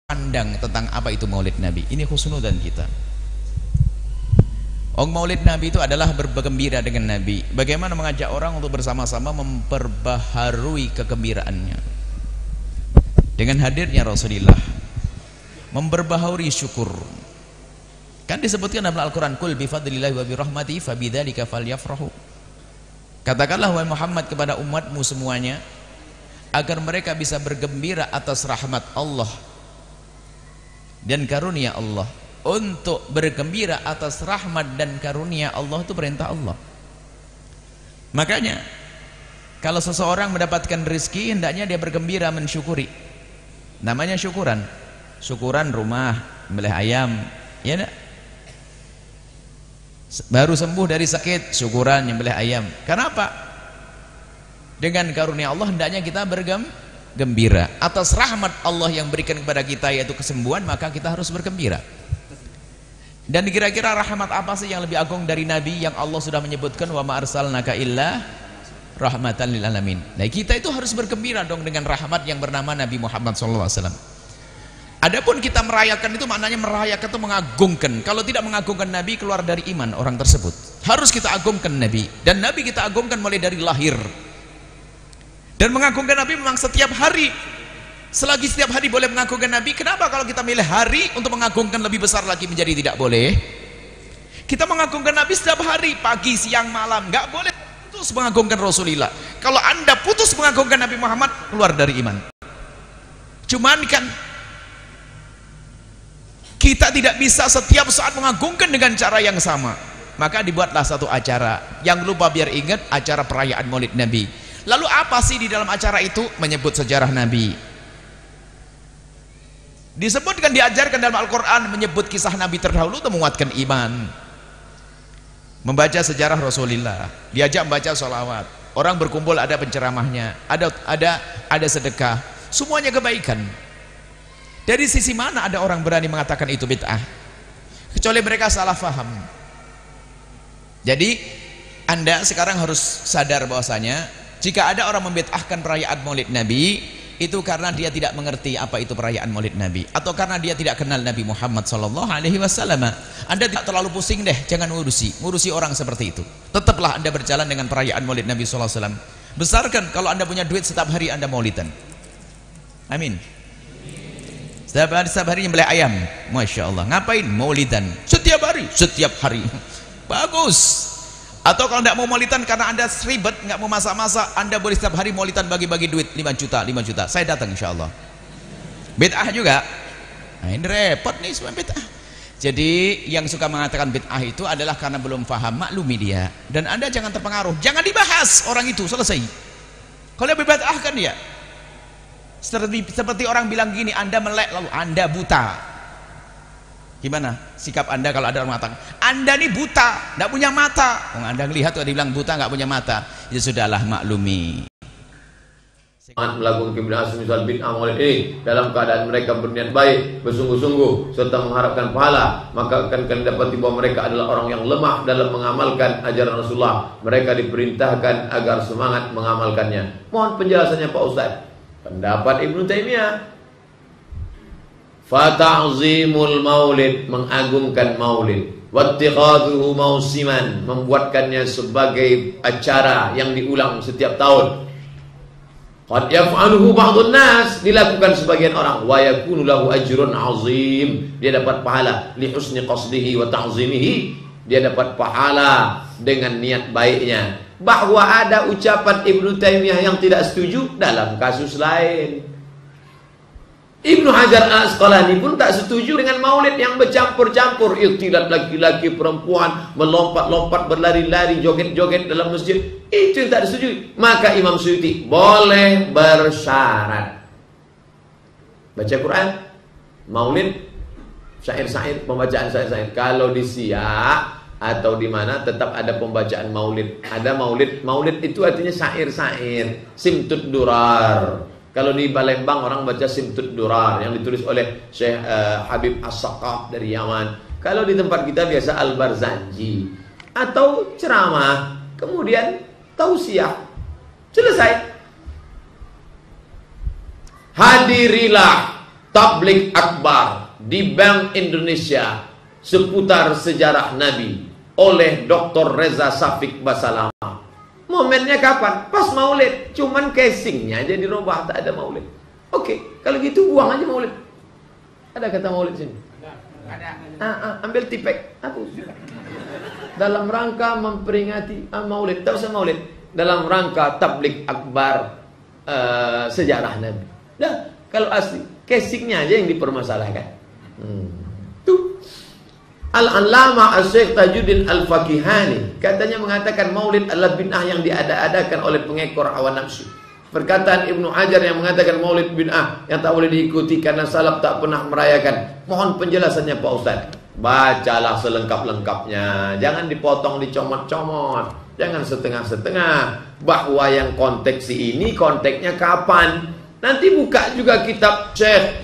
pandang tentang apa itu maulid Nabi. Ini husnudzan kita. Maulid Nabi itu adalah bergembira dengan Nabi. Bagaimana mengajak orang untuk bersama-sama memperbaharui kegembiraannya dengan hadirnya Rasulullah, memperbaharui syukur. Kan disebutkan dalam Al-Quran, kul bifadlillahi wa birahmatihi fabidzalika falyafrahu. Katakanlah wahai Muhammad kepada umatmu semuanya, agar mereka bisa bergembira atas rahmat Allah dan karunia Allah. Untuk bergembira atas rahmat dan karunia Allah itu perintah Allah. Makanya kalau seseorang mendapatkan rezeki, hendaknya dia bergembira, mensyukuri. Namanya syukuran. Syukuran rumah, melih ayam, ya enggak? Baru sembuh dari sakit, syukuran nyembelih ayam. Kenapa? Dengan karunia Allah hendaknya kita bergembira atas rahmat Allah yang berikan kepada kita, yaitu kesembuhan, maka kita harus bergembira. Dan kira-kira rahmat apa sih yang lebih agung dari Nabi yang Allah sudah menyebutkan wa ma arsalnaka illa rahmatan lil alamin. Nah, kita itu harus bergembira dong dengan rahmat yang bernama Nabi Muhammad SAW. Adapun kita merayakan itu maknanya merayakan itu mengagungkan. Kalau tidak mengagungkan Nabi, keluar dari iman orang tersebut. Harus kita agungkan Nabi, dan Nabi kita agungkan mulai dari lahir. Dan mengagungkan Nabi memang setiap hari. Selagi setiap hari boleh mengagungkan Nabi, kenapa kalau kita milih hari untuk mengagungkan lebih besar lagi menjadi tidak boleh? Kita mengagungkan Nabi setiap hari, pagi, siang, malam. Nggak boleh putus mengagungkan Rasulullah. Kalau anda putus mengagungkan Nabi Muhammad, keluar dari iman. Cuman kan kita tidak bisa setiap saat mengagungkan dengan cara yang sama. Maka dibuatlah satu acara. Yang lupa biar ingat, acara perayaan Maulid Nabi. Lalu apa sih di dalam acara itu? Menyebut sejarah Nabi. Disebutkan, diajarkan dalam Al-Quran, menyebut kisah Nabi terdahulu untuk menguatkan iman. Membaca sejarah Rasulullah, diajak membaca sholawat. Orang berkumpul, ada penceramahnya, ada sedekah, semuanya kebaikan. Dari sisi mana ada orang berani mengatakan itu bid'ah? Kecuali mereka salah faham. Jadi anda sekarang harus sadar bahwasanya jika ada orang membid'ahkan perayaan Maulid Nabi, itu karena dia tidak mengerti apa itu perayaan Maulid Nabi, atau karena dia tidak kenal Nabi Muhammad SAW. Anda tidak terlalu pusing deh, jangan ngurusi orang seperti itu. Tetaplah anda berjalan dengan perayaan Maulid Nabi SAW. Besarkan, kalau anda punya duit setiap hari anda maulidan. Amin. Setiap hari nyembelih ayam, masya Allah. Ngapain? Maulidan. Setiap hari. Bagus. Atau kalau tidak mau maulidan karena anda ribet, nggak mau masak-masak, anda boleh setiap hari maulidan, bagi-bagi duit 5 juta. Saya datang insya Allah. Bid'ah juga. Nah, ini repot nih semua bid'ah. Jadi yang suka mengatakan bid'ah itu adalah karena belum paham, maklumi dia. Dan anda jangan terpengaruh, jangan dibahas orang itu, selesai. Kalau dia bid'ahkan dia. Seperti orang bilang gini, anda melek lalu anda buta. Gimana sikap anda kalau ada orang mengatakan anda ini buta, tidak punya mata? Anda ngelihat tuh, dibilang buta, nggak punya mata. Ya sudahlah, maklumi. Melakukan kebiasaan misal bid'ah maulid ini dalam keadaan mereka berniat baik, bersungguh-sungguh serta mengharapkan pahala, maka akan kalian dapati bahwa mereka adalah orang yang lemah dalam mengamalkan ajaran Rasulullah. Mereka diperintahkan agar semangat mengamalkannya. Mohon penjelasannya Pak Ustaz. Pendapat Ibnu Taimiyah, fata'zimul maulid, mengagungkan maulid, wattikhadhuhu mausiman, membuatkannya sebagai acara yang diulang setiap tahun. Qad yaf'aluhu ba'dun nas, dilakukan sebagian orang, wa yakunu lahu ajrun 'azim, dia dapat pahala li husni qasdihi wa ta'zimihi, dia dapat pahala dengan niat baiknya. Bahwa ada ucapan Ibnu Taimiyah yang tidak setuju dalam kasus lain. Ibnu Hajar Al-Asqalani pun tak setuju dengan maulid yang bercampur-campur, ikhtilat laki-laki perempuan, melompat-lompat, berlari-lari, joget-joget dalam masjid. Itu yang tak disetujui. Maka Imam Suyuti boleh bersyarat. Baca Quran, maulid, syair-syair, pembacaan syair-syair. Kalau di Siak atau di mana tetap ada pembacaan maulid. Ada maulid itu artinya syair-syair, simtud durar. Kalau di Palembang orang baca Simtud Durar yang ditulis oleh Syekh Habib As-Saqaf dari Yaman. Kalau di tempat kita biasa Al-Barzanji. Atau ceramah, kemudian tausiah. Selesai. Hadirilah tabligh akbar di Bank Indonesia seputar sejarah Nabi oleh Dr. Reza Safik Basalama. Momennya kapan? Pas maulid. Cuman casingnya aja dirubah, tak ada maulid. Oke, kalau gitu buang aja maulid. Ada kata maulid sini? Ada. Ambil tipek, hapus. Dalam rangka memperingati maulid, tak usah maulid. Dalam rangka tabligh akbar sejarah Nabi. Dah, kalau asli, casingnya aja yang dipermasalahkan. Tuh. Al-Allamah Asy-Syaikh Tajuddin Al-Fakihani katanya mengatakan maulid adalah bid'ah yang diada-adakan oleh pengekor hawa nafsu. Perkataan Ibnu Hajar yang mengatakan maulid bid'ah yang tak boleh diikuti karena salaf tak pernah merayakan. Mohon penjelasannya Pak Ustaz. Bacalah selengkap-lengkapnya. Jangan dipotong, dicomot-comot. Jangan setengah-setengah. Bahwa yang konteks ini konteksnya kapan? Nanti buka juga kitab Syekh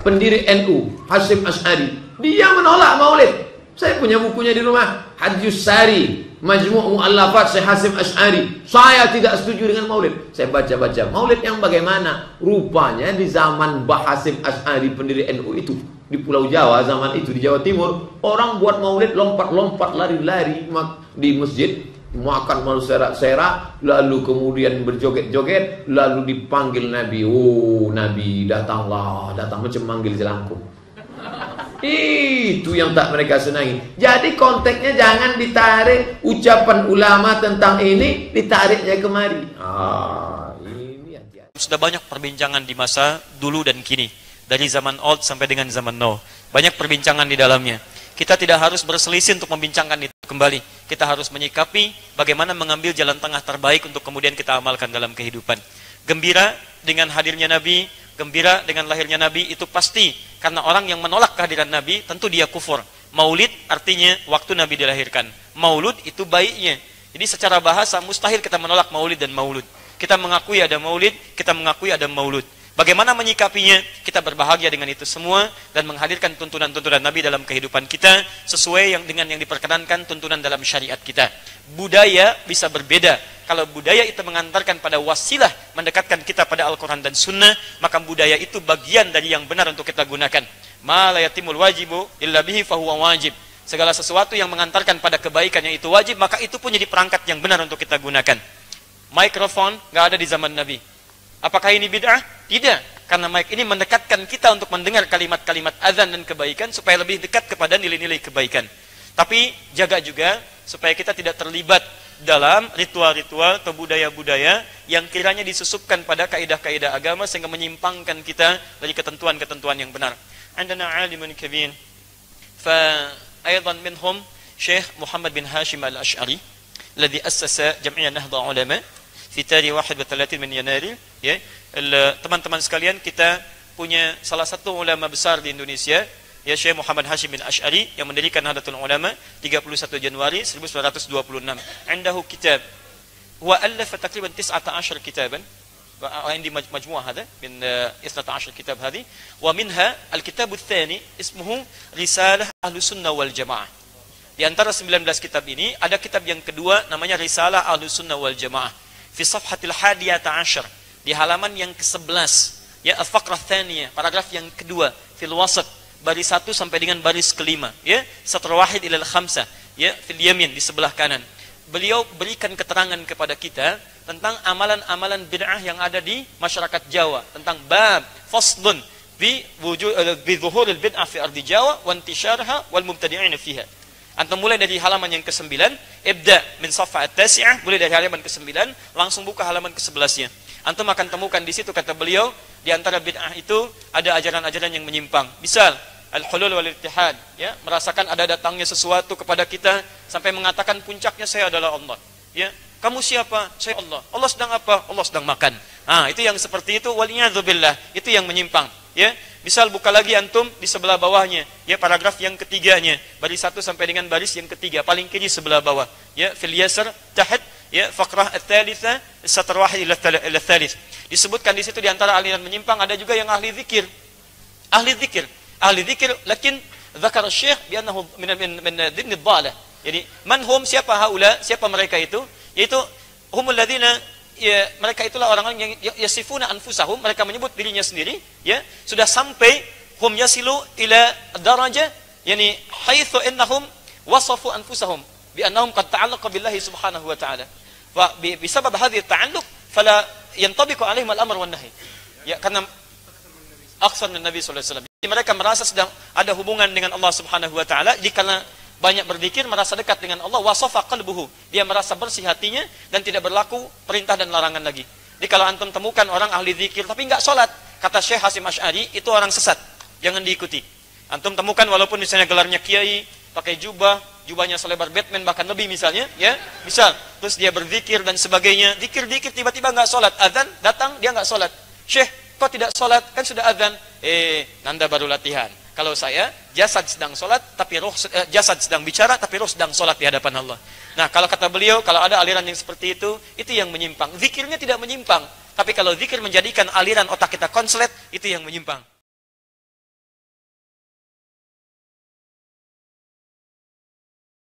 pendiri NU Hasyim Asy'ari. Dia menolak maulid. Saya punya bukunya di rumah, Hadjus Sari, Majmu' Mu'allafat Syekh Hasyim Asy'ari. Saya tidak setuju dengan maulid. Saya baca-baca, maulid yang bagaimana? Rupanya di zaman Mbah Hasyim Asy'ari pendiri NU itu, di Pulau Jawa zaman itu di Jawa Timur, orang buat maulid lompat-lompat, lari-lari di masjid, makan malu serak-serak, lalu kemudian berjoget-joget, lalu dipanggil Nabi. Oh, Nabi datanglah, datang macam manggil jelangkung. Itu yang tak mereka senangi. Jadi konteksnya jangan ditarik ucapan ulama tentang ini, ditariknya kemari. Ini yang sudah banyak perbincangan di masa dulu dan kini, dari zaman old sampai dengan zaman now. Banyak perbincangan di dalamnya. Kita tidak harus berselisih untuk membincangkan itu kembali. Kita harus menyikapi bagaimana mengambil jalan tengah terbaik untuk kemudian kita amalkan dalam kehidupan. Gembira dengan hadirnya Nabi, gembira dengan lahirnya Nabi itu pasti, karena orang yang menolak kehadiran Nabi tentu dia kufur. Maulid artinya waktu Nabi dilahirkan. Maulud itu baiknya. Jadi secara bahasa mustahil kita menolak maulid dan maulud. Kita mengakui ada maulid, kita mengakui ada maulud. Bagaimana menyikapinya? Kita berbahagia dengan itu semua dan menghadirkan tuntunan-tuntunan Nabi dalam kehidupan kita sesuai dengan yang diperkenankan tuntunan dalam syariat kita. Budaya bisa berbeda. Kalau budaya itu mengantarkan pada wasilah mendekatkan kita pada Al-Quran dan Sunnah, maka budaya itu bagian dari yang benar untuk kita gunakan. Ma la yatimul wajibu illa bihi fahuwa wajib. Segala sesuatu yang mengantarkan pada kebaikan yang itu wajib, maka itu pun jadi perangkat yang benar untuk kita gunakan. Mikrofon nggak ada di zaman Nabi. Apakah ini bid'ah? Tidak, karena mic ini mendekatkan kita untuk mendengar kalimat-kalimat azan dan kebaikan supaya lebih dekat kepada nilai-nilai kebaikan. Tapi jaga juga supaya kita tidak terlibat dalam ritual-ritual atau budaya-budaya yang kiranya disusupkan pada kaidah-kaidah agama sehingga menyimpangkan kita dari ketentuan-ketentuan yang benar. Andana alimun kabir fa aidan minhum Syekh Muhammad bin Hashim Al-Asy'ari alladhi assasa Jam'iyah Nahdha Ulama fi tarikh 31 min Yanari. Ya, teman-teman sekalian, kita punya salah satu ulama besar di Indonesia, ya, Syekh Muhammad Hashim bin Asy'ari yang mendirikan Nahdlatul Ulama 31 Januari 1926. Indahu kitab huwa alafa takriban 19 kitaban عندي مجموعة هذا من 12 كتاب هذه ومنها الكتاب الثاني اسمه رسالة أهل السنة والجماعة. Di antara 19 kitab ini ada kitab yang kedua namanya Risalah Ahlus Sunnah wal Jamaah fi safhatil 11 di halaman yang ke-11, ya, al-faqrah tsaniyah, paragraf yang kedua, fil wasat, baris 1 sampai dengan baris kelima, ya, satr wahid ila al-khamsah, ya, fil yamin, di sebelah kanan. Beliau berikan keterangan kepada kita tentang amalan-amalan bid'ah yang ada di masyarakat Jawa, tentang bab faslun bi zuhuril bid'ah fi ardi Jawa wa intisharha wal mubtadi'in fiha. Antum mulai dari halaman yang ke-9, ibda min safha at-tasi'ah, mulai dari halaman ke-9 langsung buka halaman ke-11-nya. Antum akan temukan di situ, kata beliau, di antara bid'ah itu ada ajaran-ajaran yang menyimpang. Misal al-hulul wal ittihad, ya, merasakan ada datangnya sesuatu kepada kita sampai mengatakan puncaknya saya adalah Allah. Ya, kamu siapa? Saya Allah. Allah sedang apa? Allah sedang makan. Itu yang seperti itu, waliyadzubillah, itu yang menyimpang. Ya, misal buka lagi antum di sebelah bawahnya, ya, paragraf yang ketiganya, baris 1 sampai dengan baris yang ketiga, paling kiri sebelah bawah, ya, fil yasar tahat, ya, faqrah ats-tsalitsah satr wahid ila ats-tsalits. Disebutkan di situ di antara aliran menyimpang ada juga yang ahli zikir. Ahli zikir, lakin dzakar Syekh bi annahu min dhimn ad-dhalah. Jadi manhum, siapa haula, siapa mereka itu? Yaitu humul ladzina ya, mereka itulah orang-orang yang yasifuna anfusahum, mereka menyebut dirinya sendiri, ya, sudah sampai hum yasilu ila darajah, yani haitsu innahum wasafu anfusahum bi annahum qad ta'allaqa billahi subhanahu wa ta'ala. Fa bisabab hadhihi ta'alluq fala yantabiqu alaihim al-amr wan nahy. Ya, karena aksar min Nabi sallallahu alaihi wasallam. Jadi mereka merasa sedang ada hubungan dengan Allah Subhanahu wa taala, karena banyak berzikir merasa dekat dengan Allah, wasafa qalbuhu. Dia merasa bersih hatinya dan tidak berlaku perintah dan larangan lagi. Jadi kalau antum temukan orang ahli zikir tapi enggak salat, kata Syekh Hasim Asy'ari, itu orang sesat. Jangan diikuti. Antum temukan walaupun misalnya gelarnya kiai, pakai jubahnya selebar Batman bahkan lebih misalnya, ya, misal, terus dia berzikir dan sebagainya, zikir-zikir tiba-tiba enggak salat, azan datang dia enggak salat. Syekh, kok tidak sholat? Kan sudah azan. Nanda baru latihan. Kalau saya, jasad sedang sholat, tapi roh, jasad sedang bicara, tapi roh sedang sholat di hadapan Allah. Nah, kalau kata beliau, kalau ada aliran yang seperti itu yang menyimpang. Zikirnya tidak menyimpang. Tapi kalau zikir menjadikan aliran otak kita konslet, itu yang menyimpang.